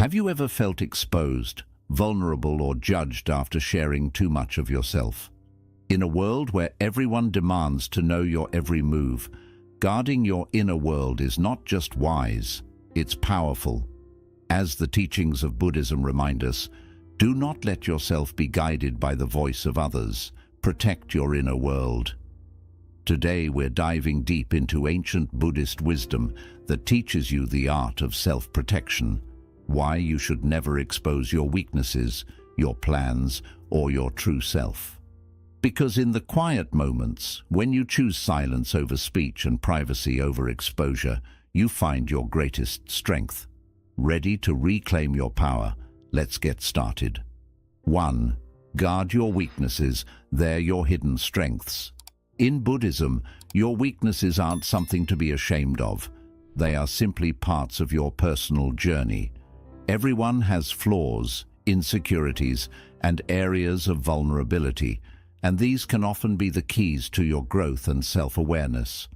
Have you ever felt exposed, vulnerable, or judged after sharing too much of yourself? In a world where everyone demands to know your every move, guarding your inner world is not just wise, it's powerful. As the teachings of Buddhism remind us, do not let yourself be guided by the voice of others. Protect your inner world. Today we're diving deep into ancient Buddhist wisdom that teaches you the art of self-protection, why you should never expose your weaknesses, your plans, or your true self. Because in the quiet moments, when you choose silence over speech and privacy over exposure, you find your greatest strength. Ready to reclaim your power? Let's get started. 1. Guard your weaknesses. They're your hidden strengths. In Buddhism, your weaknesses aren't something to be ashamed of. They are simply parts of your personal journey. Everyone has flaws, insecurities, and areas of vulnerability, and these can often be the keys to your growth and self-awareness.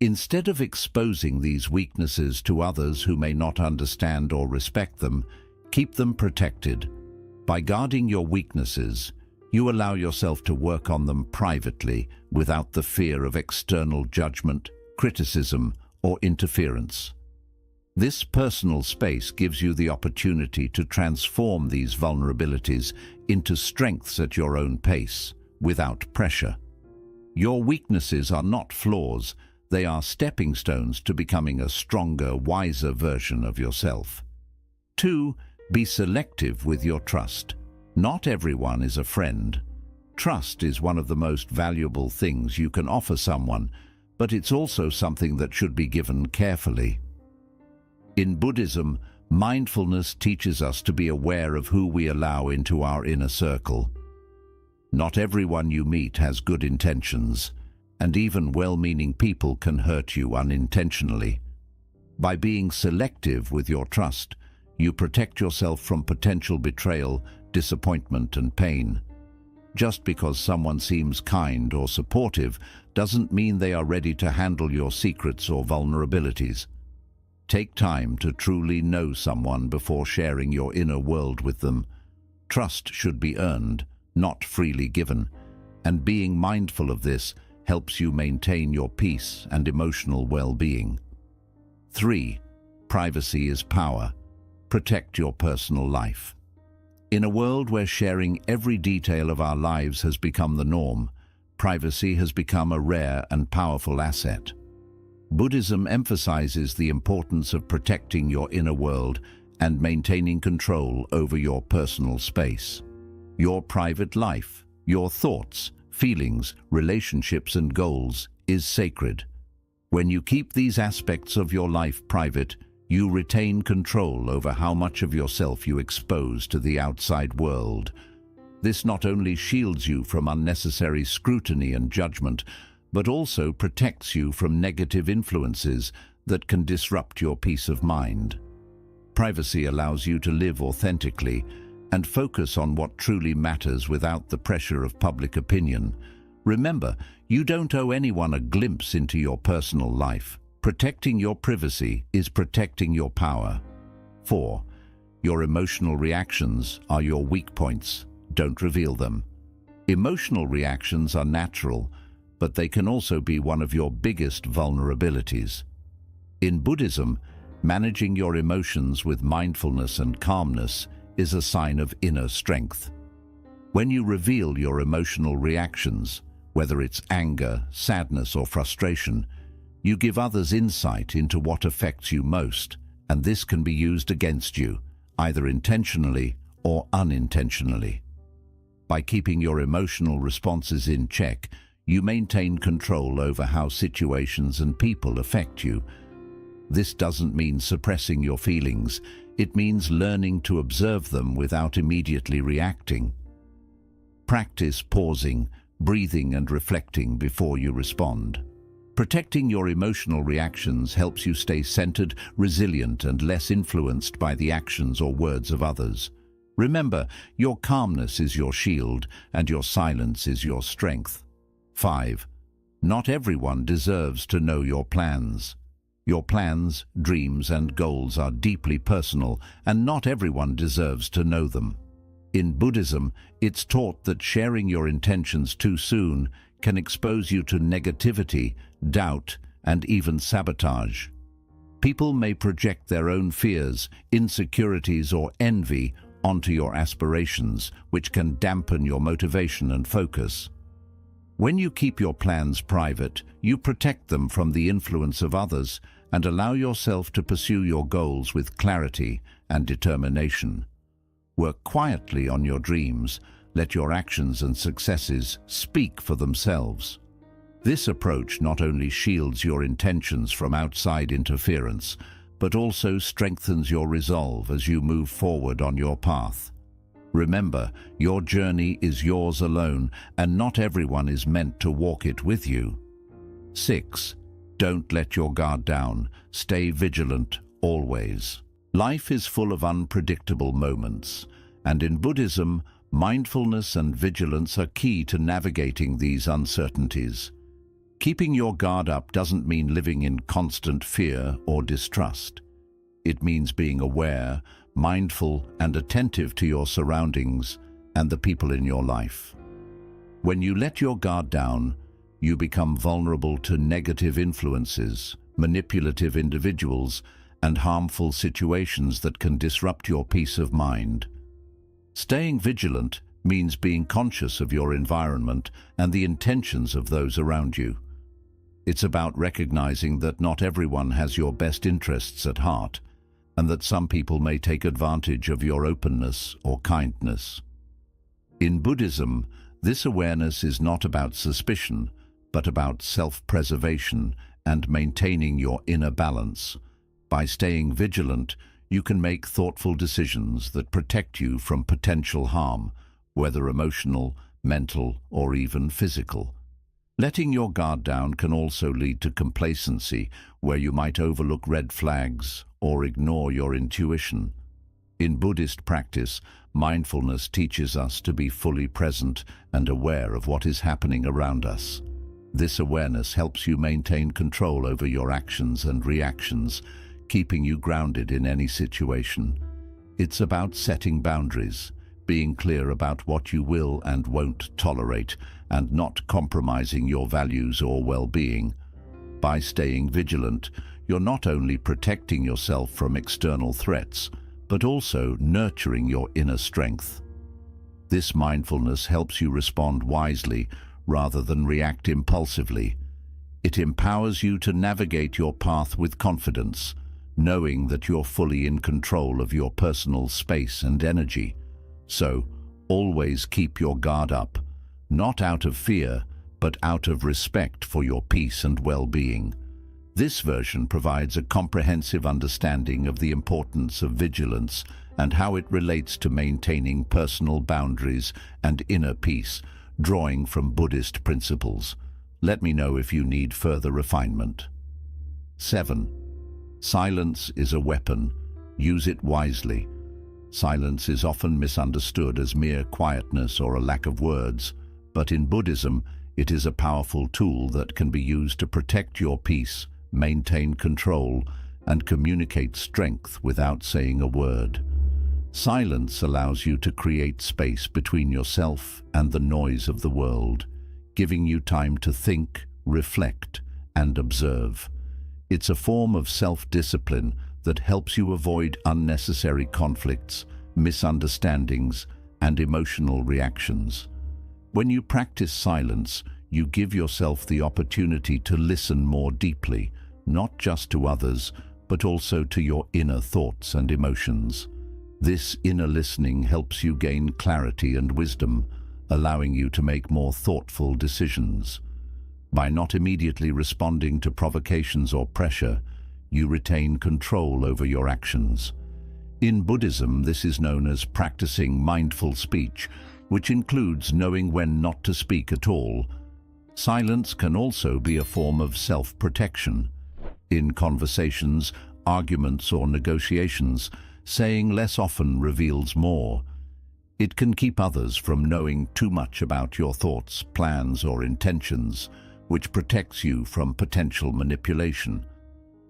Instead of exposing these weaknesses to others who may not understand or respect them, keep them protected. By guarding your weaknesses, you allow yourself to work on them privately without the fear of external judgment, criticism, or interference. This personal space gives you the opportunity to transform these vulnerabilities into strengths at your own pace, without pressure. Your weaknesses are not flaws, they are stepping stones to becoming a stronger, wiser version of yourself. 2. Be selective with your trust. Not everyone is a friend. Trust is one of the most valuable things you can offer someone, but it's also something that should be given carefully. In Buddhism, mindfulness teaches us to be aware of who we allow into our inner circle. Not everyone you meet has good intentions, and even well-meaning people can hurt you unintentionally. By being selective with your trust, you protect yourself from potential betrayal, disappointment, and pain. Just because someone seems kind or supportive doesn't mean they are ready to handle your secrets or vulnerabilities. Take time to truly know someone before sharing your inner world with them. Trust should be earned, not freely given, and being mindful of this helps you maintain your peace and emotional well-being. 3. Privacy is power. Protect your personal life. In a world where sharing every detail of our lives has become the norm, privacy has become a rare and powerful asset. Buddhism emphasizes the importance of protecting your inner world and maintaining control over your personal space. Your private life, your thoughts, feelings, relationships, and goals is sacred. When you keep these aspects of your life private, you retain control over how much of yourself you expose to the outside world. This not only shields you from unnecessary scrutiny and judgment, but also protects you from negative influences that can disrupt your peace of mind. Privacy allows you to live authentically and focus on what truly matters without the pressure of public opinion. Remember, you don't owe anyone a glimpse into your personal life. Protecting your privacy is protecting your power. 4. Your emotional reactions are your weak points. Don't reveal them. Emotional reactions are natural, but they can also be one of your biggest vulnerabilities. In Buddhism, managing your emotions with mindfulness and calmness is a sign of inner strength. When you reveal your emotional reactions, whether it's anger, sadness, or frustration, you give others insight into what affects you most, and this can be used against you, either intentionally or unintentionally. By keeping your emotional responses in check, you maintain control over how situations and people affect you. This doesn't mean suppressing your feelings. It means learning to observe them without immediately reacting. Practice pausing, breathing, and reflecting before you respond. Protecting your emotional reactions helps you stay centered, resilient, and less influenced by the actions or words of others. Remember, your calmness is your shield, and your silence is your strength. 5. Not everyone deserves to know your plans. Your plans, dreams, and goals are deeply personal, and not everyone deserves to know them. In Buddhism, it's taught that sharing your intentions too soon can expose you to negativity, doubt, and even sabotage. People may project their own fears, insecurities, or envy onto your aspirations, which can dampen your motivation and focus. When you keep your plans private, you protect them from the influence of others and allow yourself to pursue your goals with clarity and determination. Work quietly on your dreams. Let your actions and successes speak for themselves. This approach not only shields your intentions from outside interference, but also strengthens your resolve as you move forward on your path. Remember, your journey is yours alone, and not everyone is meant to walk it with you. 6. Don't let your guard down. Stay vigilant, always. Life is full of unpredictable moments, and in Buddhism, mindfulness and vigilance are key to navigating these uncertainties. Keeping your guard up doesn't mean living in constant fear or distrust. It means being aware, mindful, and attentive to your surroundings and the people in your life. When you let your guard down, you become vulnerable to negative influences, manipulative individuals, and harmful situations that can disrupt your peace of mind. Staying vigilant means being conscious of your environment and the intentions of those around you. It's about recognizing that not everyone has your best interests at heart, and that some people may take advantage of your openness or kindness. In Buddhism, this awareness is not about suspicion, but about self-preservation and maintaining your inner balance. By staying vigilant, you can make thoughtful decisions that protect you from potential harm, whether emotional, mental, or even physical. Letting your guard down can also lead to complacency, where you might overlook red flags or ignore your intuition. In Buddhist practice, mindfulness teaches us to be fully present and aware of what is happening around us. This awareness helps you maintain control over your actions and reactions, keeping you grounded in any situation. It's about setting boundaries, being clear about what you will and won't tolerate, and not compromising your values or well-being. By staying vigilant, you're not only protecting yourself from external threats, but also nurturing your inner strength. This mindfulness helps you respond wisely rather than react impulsively. It empowers you to navigate your path with confidence, knowing that you're fully in control of your personal space and energy. So, always keep your guard up, not out of fear, but out of respect for your peace and well-being. This version provides a comprehensive understanding of the importance of vigilance and how it relates to maintaining personal boundaries and inner peace, drawing from Buddhist principles. Let me know if you need further refinement. 7. Silence is a weapon. Use it wisely. Silence is often misunderstood as mere quietness or a lack of words, but in Buddhism, it is a powerful tool that can be used to protect your peace, maintain control, and communicate strength without saying a word. Silence allows you to create space between yourself and the noise of the world, giving you time to think, reflect, and observe. It's a form of self-discipline that helps you avoid unnecessary conflicts, misunderstandings, and emotional reactions. When you practice silence, you give yourself the opportunity to listen more deeply, not just to others, but also to your inner thoughts and emotions. This inner listening helps you gain clarity and wisdom, allowing you to make more thoughtful decisions. By not immediately responding to provocations or pressure, you retain control over your actions. In Buddhism, this is known as practicing mindful speech, which includes knowing when not to speak at all. Silence can also be a form of self-protection. In conversations, arguments, or negotiations, saying less often reveals more. It can keep others from knowing too much about your thoughts, plans, or intentions, which protects you from potential manipulation.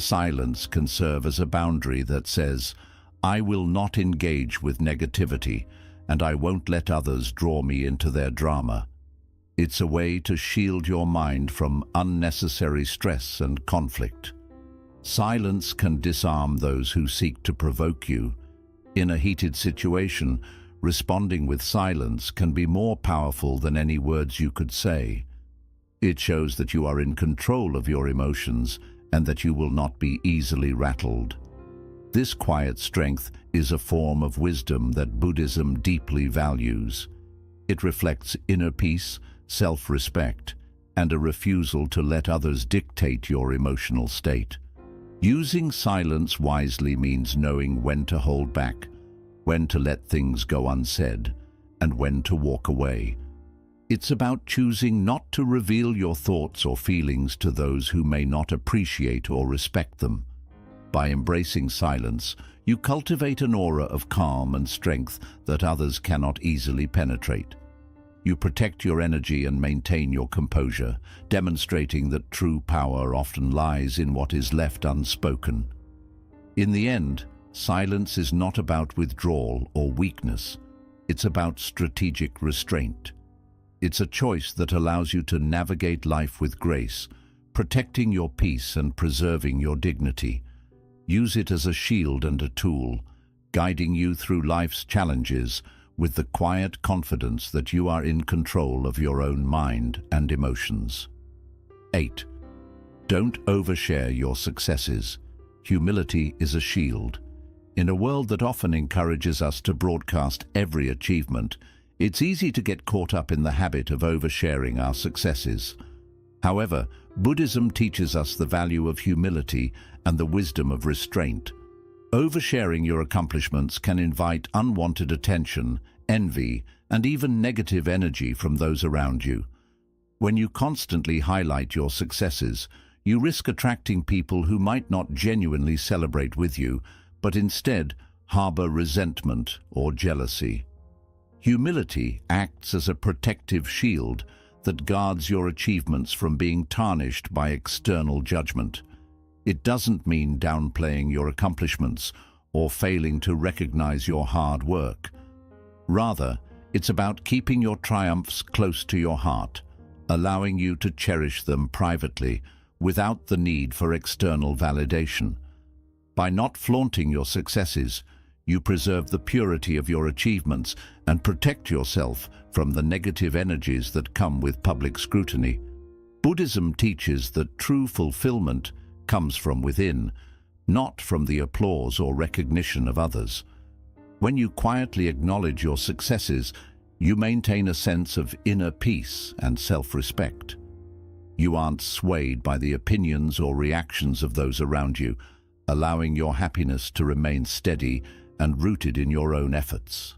silence can serve as a boundary that says, "I will not engage with negativity, and I won't let others draw me into their drama." It's a way to shield your mind from unnecessary stress and conflict. Silence can disarm those who seek to provoke you. In a heated situation, responding with silence can be more powerful than any words you could say. It shows that you are in control of your emotions and that you will not be easily rattled. This quiet strength is a form of wisdom that Buddhism deeply values. It reflects inner peace, self-respect, and a refusal to let others dictate your emotional state. Using silence wisely means knowing when to hold back, when to let things go unsaid, and when to walk away. It's about choosing not to reveal your thoughts or feelings to those who may not appreciate or respect them. By embracing silence, you cultivate an aura of calm and strength that others cannot easily penetrate. You protect your energy and maintain your composure, demonstrating that true power often lies in what is left unspoken. In the end, silence is not about withdrawal or weakness. It's about strategic restraint. It's a choice that allows you to navigate life with grace, protecting your peace and preserving your dignity. Use it as a shield and a tool, guiding you through life's challenges with the quiet confidence that you are in control of your own mind and emotions. 8. Don't overshare your successes. Humility is a shield. In a world that often encourages us to broadcast every achievement, it's easy to get caught up in the habit of oversharing our successes. However, Buddhism teaches us the value of humility and the wisdom of restraint. Oversharing your accomplishments can invite unwanted attention, envy, and even negative energy from those around you. When you constantly highlight your successes, you risk attracting people who might not genuinely celebrate with you, but instead harbor resentment or jealousy. Humility acts as a protective shield that guards your achievements from being tarnished by external judgment. It doesn't mean downplaying your accomplishments or failing to recognize your hard work. Rather, it's about keeping your triumphs close to your heart, allowing you to cherish them privately without the need for external validation. By not flaunting your successes, you preserve the purity of your achievements and protect yourself from the negative energies that come with public scrutiny. Buddhism teaches that true fulfillment comes from within, not from the applause or recognition of others. When you quietly acknowledge your successes, you maintain a sense of inner peace and self-respect. You aren't swayed by the opinions or reactions of those around you, allowing your happiness to remain steady and rooted in your own efforts.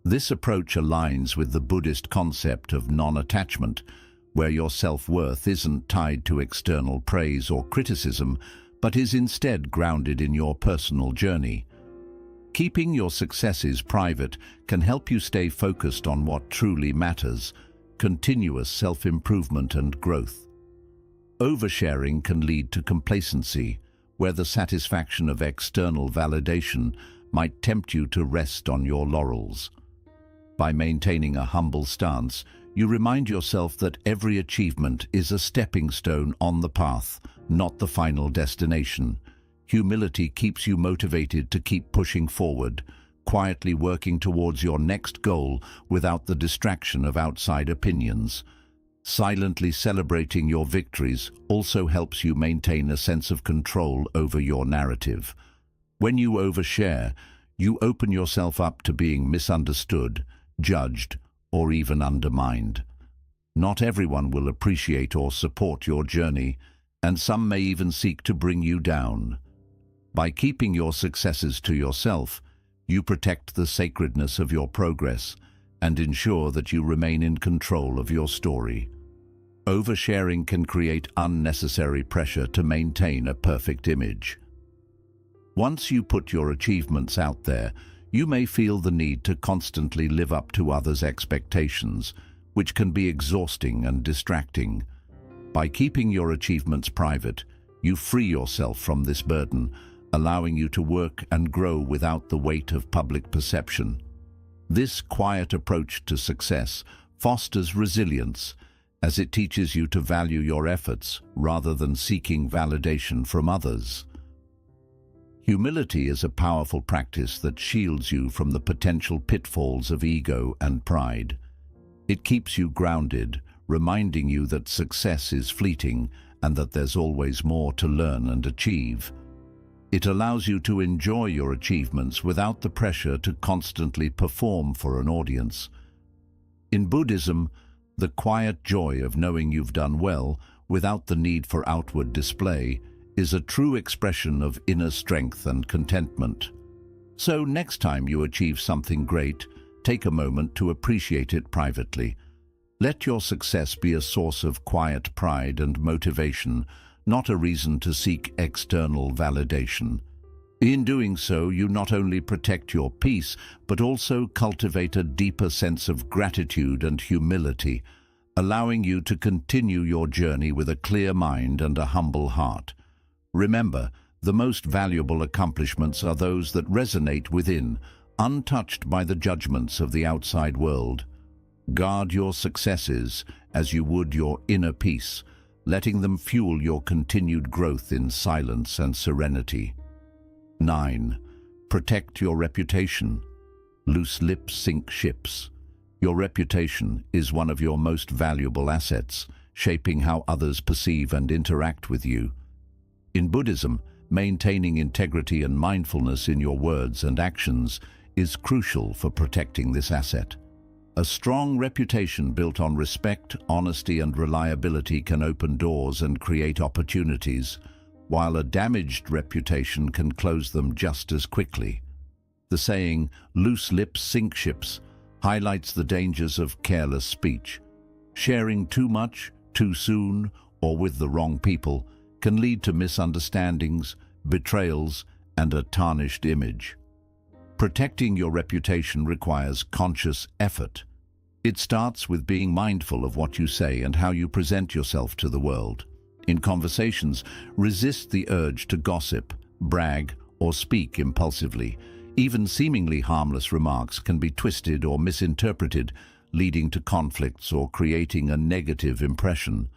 This approach aligns with the Buddhist concept of non-attachment, where your self-worth isn't tied to external praise or criticism, but is instead grounded in your personal journey. Keeping your successes private can help you stay focused on what truly matters: continuous self-improvement and growth. Oversharing can lead to complacency, where the satisfaction of external validation might tempt you to rest on your laurels. By maintaining a humble stance, you remind yourself that every achievement is a stepping stone on the path, not the final destination. Humility keeps you motivated to keep pushing forward, quietly working towards your next goal without the distraction of outside opinions. Silently celebrating your victories also helps you maintain a sense of control over your narrative. When you overshare, you open yourself up to being misunderstood, judged, or even undermined. Not everyone will appreciate or support your journey, and some may even seek to bring you down. By keeping your successes to yourself, you protect the sacredness of your progress and ensure that you remain in control of your story. Oversharing can create unnecessary pressure to maintain a perfect image. Once you put your achievements out there, you may feel the need to constantly live up to others' expectations, which can be exhausting and distracting. By keeping your achievements private, You free yourself from this burden, allowing you to work and grow without the weight of public perception. This quiet approach to success fosters resilience, as it teaches you to value your efforts rather than seeking validation from others. Humility is a powerful practice that shields you from the potential pitfalls of ego and pride. It keeps you grounded, reminding you that success is fleeting and that there's always more to learn and achieve. It allows you to enjoy your achievements without the pressure to constantly perform for an audience. In Buddhism, the quiet joy of knowing you've done well without the need for outward display is a true expression of inner strength and contentment. So next time you achieve something great, take a moment to appreciate it privately. Let your success be a source of quiet pride and motivation, not a reason to seek external validation. In doing so, you not only protect your peace, but also cultivate a deeper sense of gratitude and humility, allowing you to continue your journey with a clear mind and a humble heart. Remember, the most valuable accomplishments are those that resonate within, untouched by the judgments of the outside world. Guard your successes as you would your inner peace, letting them fuel your continued growth in silence and serenity. 9. Protect your reputation. Loose lips sink ships. Your reputation is one of your most valuable assets, shaping how others perceive and interact with you. In Buddhism, maintaining integrity and mindfulness in your words and actions is crucial for protecting this asset. A strong reputation built on respect, honesty, and reliability can open doors and create opportunities, while a damaged reputation can close them just as quickly. The saying, "loose lips sink ships," highlights the dangers of careless speech. Sharing too much, too soon, or with the wrong people can lead to misunderstandings, betrayals, and a tarnished image. Protecting your reputation requires conscious effort. It starts with being mindful of what you say and how you present yourself to the world. In conversations, resist the urge to gossip, brag, or speak impulsively. Even seemingly harmless remarks can be twisted or misinterpreted, leading to conflicts or creating a negative impression.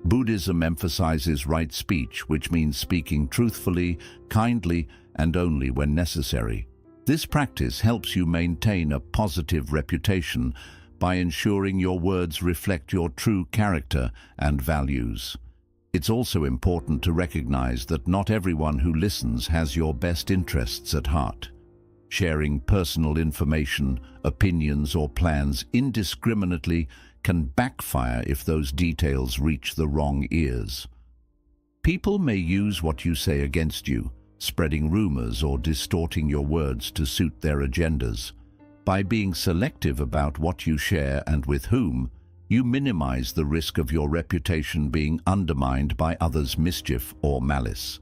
Buddhism emphasizes right speech, which means speaking truthfully, kindly, and only when necessary. This practice helps you maintain a positive reputation by ensuring your words reflect your true character and values. It's also important to recognize that not everyone who listens has your best interests at heart. Sharing personal information, opinions, or plans indiscriminately can backfire if those details reach the wrong ears. People may use what you say against you, spreading rumors or distorting your words to suit their agendas. By being selective about what you share and with whom, you minimize the risk of your reputation being undermined by others' mischief or malice.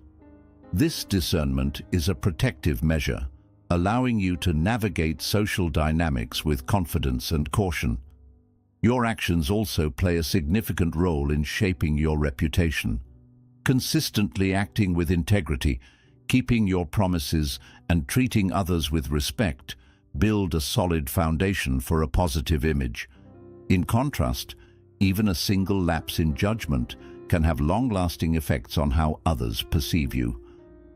This discernment is a protective measure, allowing you to navigate social dynamics with confidence and caution. Your actions also play a significant role in shaping your reputation. Consistently acting with integrity, keeping your promises, and treating others with respect build a solid foundation for a positive image. In contrast, even a single lapse in judgment can have long-lasting effects on how others perceive you.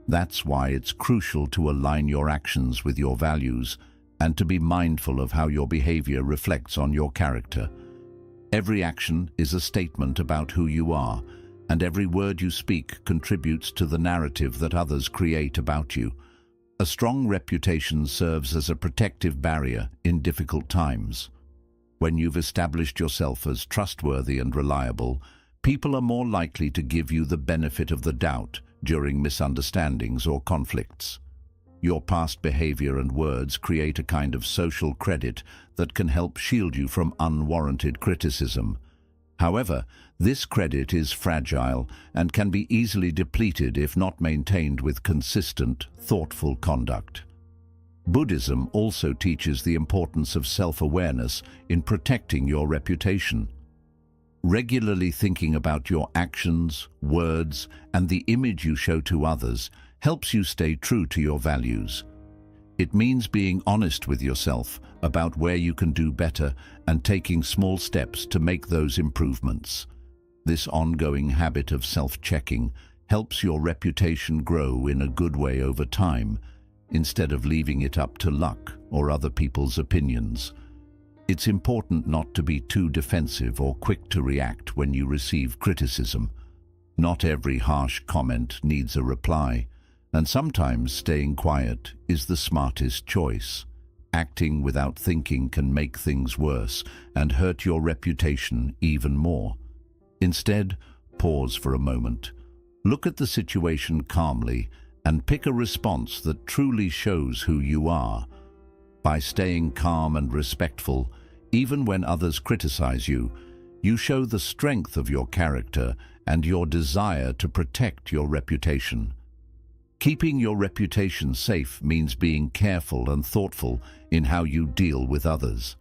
That's why it's crucial to align your actions with your values and to be mindful of how your behavior reflects on your character. Every action is a statement about who you are, and every word you speak contributes to the narrative that others create about you. A strong reputation serves as a protective barrier in difficult times. When you've established yourself as trustworthy and reliable, people are more likely to give you the benefit of the doubt during misunderstandings or conflicts. Your past behavior and words create a kind of social credit that can help shield you from unwarranted criticism. However, this credit is fragile and can be easily depleted if not maintained with consistent, thoughtful conduct. Buddhism also teaches the importance of self-awareness in protecting your reputation. Regularly thinking about your actions, words, and the image you show to others helps you stay true to your values. It means being honest with yourself about where you can do better and taking small steps to make those improvements. This ongoing habit of self-checking helps your reputation grow in a good way over time, instead of leaving it up to luck or other people's opinions. It's important not to be too defensive or quick to react when you receive criticism. Not every harsh comment needs a reply, and sometimes staying quiet is the smartest choice. Acting without thinking can make things worse and hurt your reputation even more. Instead, pause for a moment. Look at the situation calmly and pick a response that truly shows who you are. By staying calm and respectful, even when others criticize you, you show the strength of your character and your desire to protect your reputation. Keeping your reputation safe means being careful and thoughtful in how you deal with others.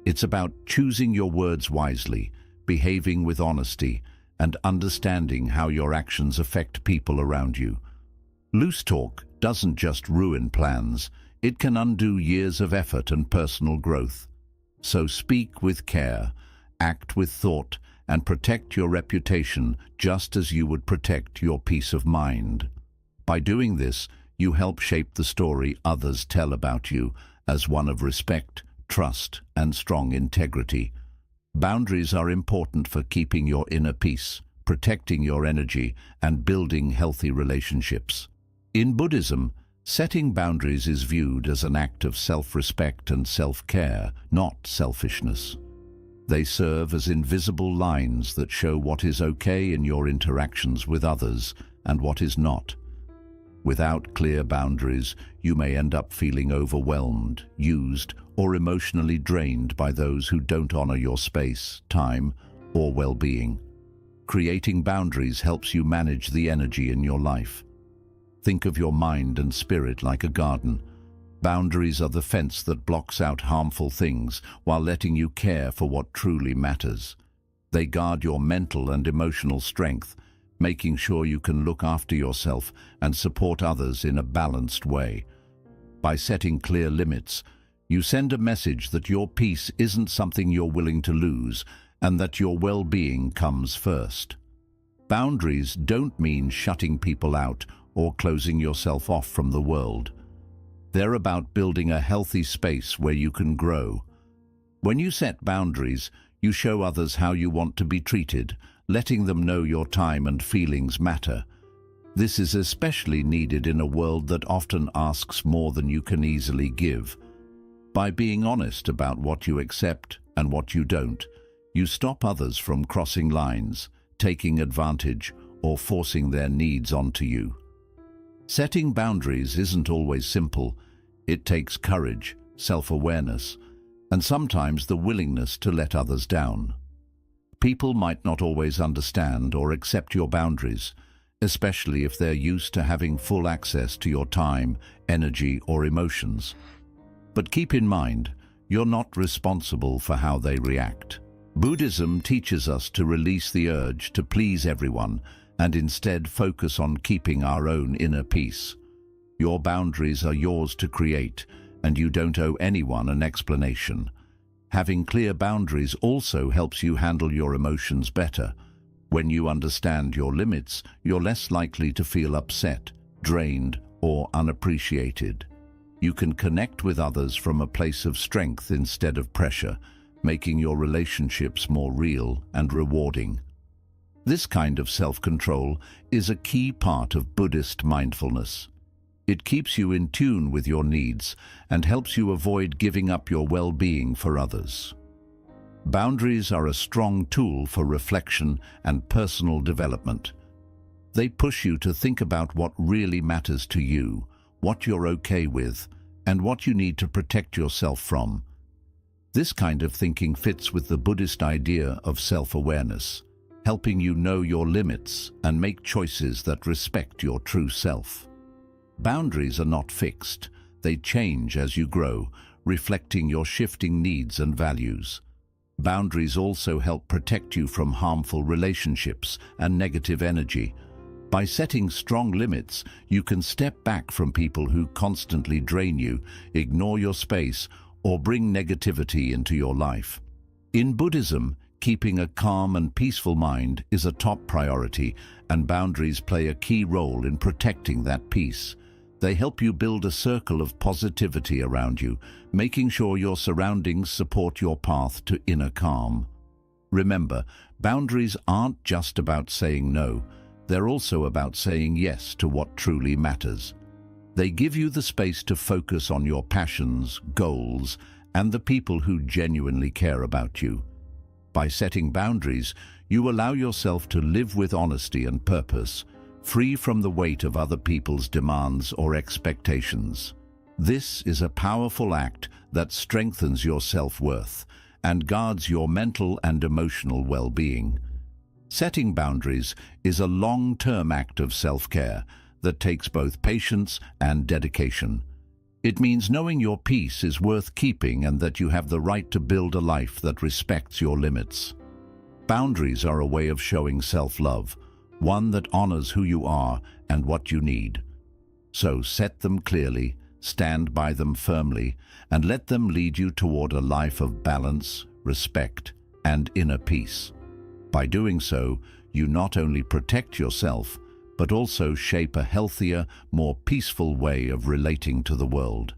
It's about choosing your words wisely, behaving with honesty, and understanding how your actions affect people around you. Loose talk doesn't just ruin plans, it can undo years of effort and personal growth. So speak with care, act with thought, and protect your reputation just as you would protect your peace of mind. By doing this, you help shape the story others tell about you as one of respect, trust, and strong integrity. Boundaries are important for keeping your inner peace, protecting your energy, and building healthy relationships. In Buddhism, setting boundaries is viewed as an act of self-respect and self-care, not selfishness. They serve as invisible lines that show what is okay in your interactions with others and what is not. Without clear boundaries, you may end up feeling overwhelmed, used, or emotionally drained by those who don't honor your space, time, or well-being. Creating boundaries helps you manage the energy in your life. Think of your mind and spirit like a garden. Boundaries are the fence that blocks out harmful things while letting you care for what truly matters. They guard your mental and emotional strength, making sure you can look after yourself and support others in a balanced way. By setting clear limits, you send a message that your peace isn't something you're willing to lose and that your well-being comes first. Boundaries don't mean shutting people out or closing yourself off from the world. They're about building a healthy space where you can grow. When you set boundaries, you show others how you want to be treated, letting them know your time and feelings matter. This is especially needed in a world that often asks more than you can easily give. By being honest about what you accept and what you don't, you stop others from crossing lines, taking advantage, or forcing their needs onto you. Setting boundaries isn't always simple. It takes courage, self-awareness, and sometimes the willingness to let others down. People might not always understand or accept your boundaries, especially if they're used to having full access to your time, energy, or emotions. But keep in mind, you're not responsible for how they react. Buddhism teaches us to release the urge to please everyone and instead focus on keeping our own inner peace. Your boundaries are yours to create, and you don't owe anyone an explanation. Having clear boundaries also helps you handle your emotions better. When you understand your limits, you're less likely to feel upset, drained, or unappreciated. You can connect with others from a place of strength instead of pressure, making your relationships more real and rewarding. This kind of self-control is a key part of Buddhist mindfulness. It keeps you in tune with your needs and helps you avoid giving up your well-being for others. Boundaries are a strong tool for reflection and personal development. They push you to think about what really matters to you, what you're okay with, and what you need to protect yourself from. This kind of thinking fits with the Buddhist idea of self-awareness, helping you know your limits and make choices that respect your true self. Boundaries are not fixed. They change as you grow, reflecting your shifting needs and values. Boundaries also help protect you from harmful relationships and negative energy. By setting strong limits, you can step back from people who constantly drain you, ignore your space, or bring negativity into your life. In Buddhism, keeping a calm and peaceful mind is a top priority, and boundaries play a key role in protecting that peace. They help you build a circle of positivity around you, making sure your surroundings support your path to inner calm. Remember, boundaries aren't just about saying no, they're also about saying yes to what truly matters. They give you the space to focus on your passions, goals, and the people who genuinely care about you. By setting boundaries, you allow yourself to live with honesty and purpose, free from the weight of other people's demands or expectations. This is a powerful act that strengthens your self-worth and guards your mental and emotional well-being. Setting boundaries is a long-term act of self-care that takes both patience and dedication. It means knowing your peace is worth keeping and that you have the right to build a life that respects your limits. Boundaries are a way of showing self-love, one that honors who you are and what you need. So set them clearly, stand by them firmly, and let them lead you toward a life of balance, respect, and inner peace. By doing so, you not only protect yourself, but also shape a healthier, more peaceful way of relating to the world.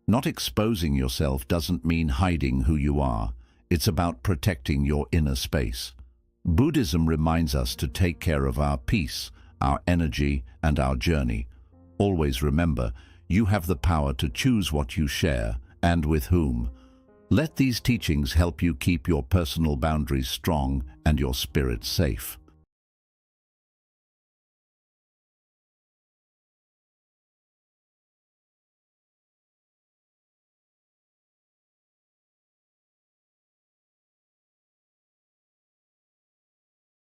Not exposing yourself doesn't mean hiding who you are. It's about protecting your inner space. Buddhism reminds us to take care of our peace, our energy, and our journey. Always remember, you have the power to choose what you share and with whom. Let these teachings help you keep your personal boundaries strong and your spirit safe.